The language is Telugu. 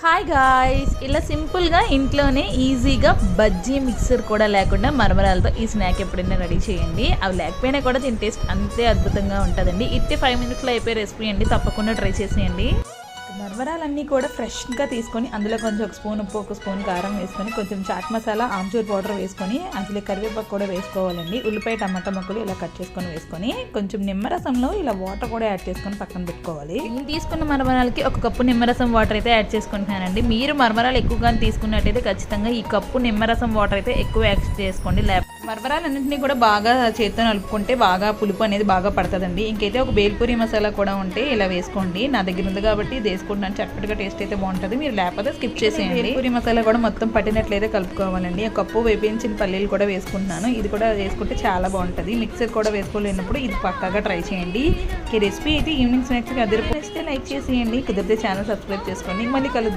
హాయ్ గాయ్స్, ఇలా సింపుల్గా ఇంట్లోనే ఈజీగా బజ్జీ మిక్సర్ కూడా లేకుండా మరమరాలతో ఈ స్నాక్ ఎప్పుడైనా రెడీ చేయండి. అవి లేకపోయినా కూడా దీని టేస్ట్ అంతే అద్భుతంగా ఉంటుందండి. ఇట్టే 5 మినిట్స్లో అయిపోయే రెసిపీ అండి, తప్పకుండా ట్రై చేసేయండి. మరమరాలన్నీ కూడా ఫ్రెష్గా తీసుకొని అందులో కొంచెం ఒక స్పూన్ ఉప్పు, ఒక స్పూన్ కారం వేసుకొని, కొంచెం చాట్ మసాలా, ఆమ్చూర్ పౌడర్ వేసుకొని, అందులో కరివేపాకు కూడా వేసుకోవాలండి. ఉల్లిపాయ, టమాటా ముక్కలు ఇలా కట్ చేసుకొని వేసుకొని, కొంచెం నిమ్మరసంలో ఇలా వాటర్ కూడా యాడ్ చేసుకొని పక్కన పెట్టుకోవాలి. నేను తీసుకున్న మరమరాలకి ఒక కప్పు నిమ్మరసం వాటర్ అయితే యాడ్ చేసుకుంటున్నానండి. మీరు మరమరాలు ఎక్కువగా తీసుకున్నట్టయితే ఖచ్చితంగా ఈ కప్పు నిమ్మరసం వాటర్ అయితే ఎక్కువ యాడ్ చేసుకోండి. మరమరాలన్నింటినీ కూడా బాగా చేత్తో నలుపుకుంటే బాగా పులుపు అనేది బాగా పడుతుందండి. ఇంకైతే ఒక బేల్పూరి మసాలా కూడా ఉంటే ఇలా వేసుకోండి. నా దగ్గర ఉంది కాబట్టి వేసుకుంటున్నాను. చప్పటిగా టేస్ట్ అయితే బాగుంటుంది. మీరు లేకపోతే స్కిప్ చేసేయండి. బేల్పూరి మసాలా కూడా మొత్తం పట్టినట్లయితే కలుపుకోవాలండి. ఒక కప్పు వేపించిన పల్లీలు కూడా వేసుకుంటున్నాను. ఇది కూడా వేసుకుంటే చాలా బాగుంటుంది. మిక్సర్ కూడా వేసుకోలేనప్పుడు ఇది పక్కాగా ట్రై చేయండి. ఈ రెసిపీ అయితే ఈవినింగ్ స్నాక్స్కి అదిరిపోతే లైక్ చేసేయండి. కుదిరితే ఛానల్ సబ్స్క్రైబ్ చేసుకోండి. మళ్ళీ కలుద్దాం.